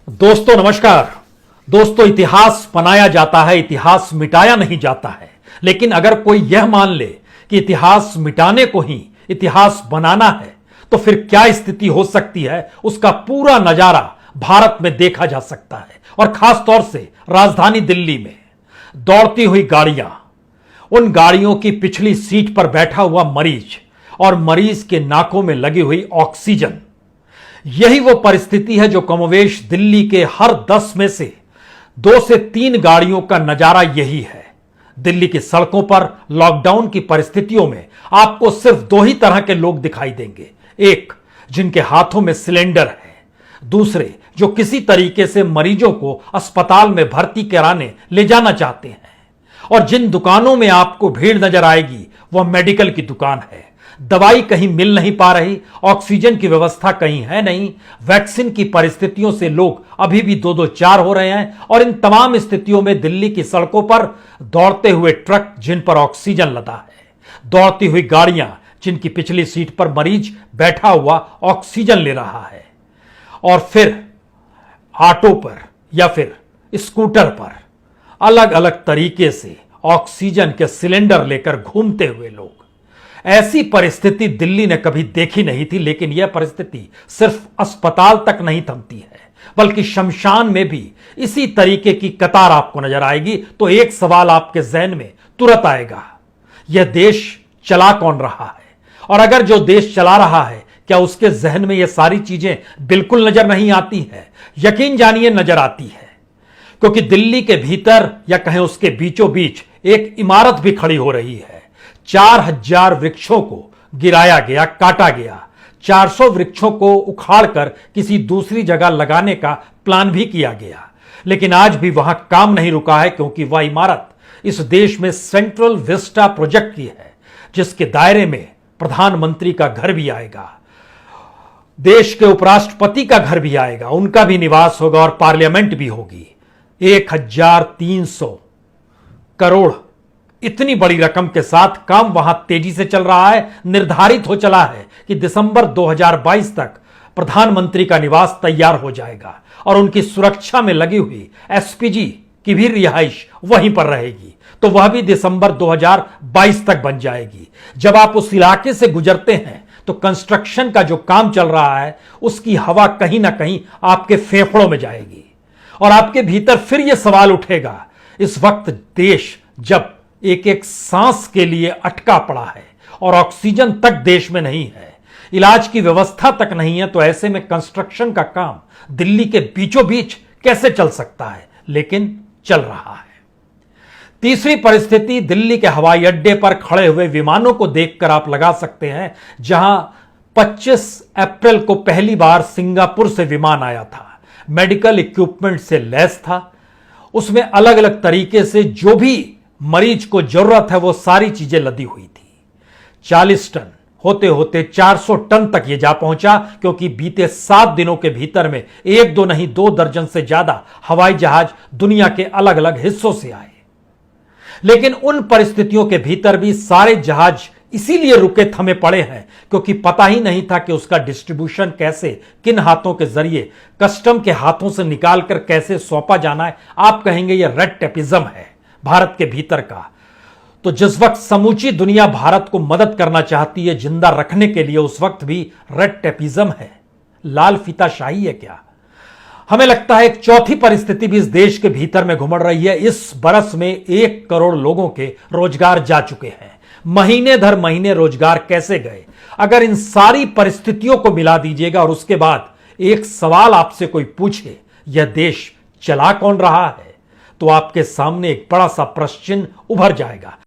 दोस्तों नमस्कार। दोस्तों, इतिहास बनाया जाता है, इतिहास मिटाया नहीं जाता है। लेकिन अगर कोई यह मान ले कि इतिहास मिटाने को ही इतिहास बनाना है तो फिर क्या स्थिति हो सकती है, उसका पूरा नजारा भारत में देखा जा सकता है। और खास तौर से राजधानी दिल्ली में दौड़ती हुई गाड़ियां, उन गाड़ियों की पिछली सीट पर बैठा हुआ मरीज और मरीज के नाकों में लगी हुई ऑक्सीजन, यही वो परिस्थिति है जो कमोवेश दिल्ली के हर 10 में से 2 से 3 गाड़ियों का नजारा यही है। दिल्ली की सड़कों पर लॉकडाउन की परिस्थितियों में आपको सिर्फ 2 ही तरह के लोग दिखाई देंगे। एक, जिनके हाथों में सिलेंडर है। दूसरे, जो किसी तरीके से मरीजों को अस्पताल में भर्ती कराने ले जाना चाहते हैं। और जिन दुकानों में आपको भीड़ नजर आएगी वह मेडिकल की दुकान है। दवाई कहीं मिल नहीं पा रही, ऑक्सीजन की व्यवस्था कहीं है नहीं, वैक्सीन की परिस्थितियों से लोग अभी भी 2-2-4 हो रहे हैं। और इन तमाम स्थितियों में दिल्ली की सड़कों पर दौड़ते हुए ट्रक जिन पर ऑक्सीजन लदा है, दौड़ती हुई गाड़ियां जिनकी पिछली सीट पर मरीज बैठा हुआ ऑक्सीजन ले रहा है, और फिर ऑटो पर या फिर स्कूटर पर अलग अलग तरीके से ऑक्सीजन के सिलेंडर लेकर घूमते हुए लोग। ऐसी परिस्थिति दिल्ली ने कभी देखी नहीं थी। लेकिन यह परिस्थिति सिर्फ अस्पताल तक नहीं थमती है, बल्कि शमशान में भी इसी तरीके की कतार आपको नजर आएगी। तो एक सवाल आपके जहन में तुरंत आएगा, यह देश चला कौन रहा है? और अगर जो देश चला रहा है, क्या उसके जहन में यह सारी चीजें बिल्कुल नजर नहीं आती है? यकीन जानिए नजर आती है, क्योंकि दिल्ली के भीतर या कहें उसके बीचों बीच एक इमारत भी खड़ी हो रही है। 4000 वृक्षों को गिराया गया, काटा गया। 400 वृक्षों को उखाड़कर किसी दूसरी जगह लगाने का प्लान भी किया गया। लेकिन आज भी वहां काम नहीं रुका है, क्योंकि वह इमारत इस देश में सेंट्रल विस्टा प्रोजेक्ट की है, जिसके दायरे में प्रधानमंत्री का घर भी आएगा, देश के उपराष्ट्रपति का घर भी आएगा, उनका भी निवास होगा और पार्लियामेंट भी होगी। 1300 करोड़ इतनी बड़ी रकम के साथ काम वहां तेजी से चल रहा है। निर्धारित हो चला है कि दिसंबर 2022 तक प्रधानमंत्री का निवास तैयार हो जाएगा और उनकी सुरक्षा में लगी हुई एसपीजी की भी रिहाइश वहीं पर रहेगी। तो वह भी दिसंबर 2022 तक बन जाएगी। जब आप उस इलाके से गुजरते हैं तो कंस्ट्रक्शन का जो काम चल रहा है उसकी हवा कहीं ना कहीं आपके फेफड़ों में जाएगी और आपके भीतर फिर यह सवाल उठेगा, इस वक्त देश जब एक एक सांस के लिए अटका पड़ा है और ऑक्सीजन तक देश में नहीं है, इलाज की व्यवस्था तक नहीं है, तो ऐसे में कंस्ट्रक्शन का काम दिल्ली के बीचों बीच कैसे चल सकता है? लेकिन चल रहा है। तीसरी परिस्थिति दिल्ली के हवाई अड्डे पर खड़े हुए विमानों को देखकर आप लगा सकते हैं, जहां 25 अप्रैल को पहली बार सिंगापुर से विमान आया था, मेडिकल इक्विपमेंट से लैस था, उसमें अलग अलग तरीके से जो भी मरीज को जरूरत है वो सारी चीजें लदी हुई थी। 40 टन होते होते 400 टन तक ये जा पहुंचा, क्योंकि बीते 7 दिनों के भीतर में 1-2 नहीं 2 दर्जन से ज्यादा हवाई जहाज दुनिया के अलग अलग हिस्सों से आए। लेकिन उन परिस्थितियों के भीतर भी सारे जहाज इसीलिए रुके थमे पड़े हैं क्योंकि पता ही नहीं था कि उसका डिस्ट्रीब्यूशन कैसे, किन हाथों के जरिए, कस्टम के हाथों से निकालकर कैसे सौंपा जाना है। आप कहेंगे यह रेड टेपिज्म है भारत के भीतर का। तो जिस वक्त समूची दुनिया भारत को मदद करना चाहती है जिंदा रखने के लिए, उस वक्त भी रेड टेपिज्म है, लाल फीताशाही है क्या? हमें लगता है एक चौथी परिस्थिति भी इस देश के भीतर में घुमड़ रही है। इस बरस में 1 करोड़ लोगों के रोजगार जा चुके हैं। महीने दर महीने रोजगार कैसे गए? अगर इन सारी परिस्थितियों को मिला दीजिएगा और उसके बाद एक सवाल आपसे कोई पूछे, यह देश चला कौन रहा है, तो आपके सामने एक बड़ा सा प्रश्न चिन्ह उभर जाएगा।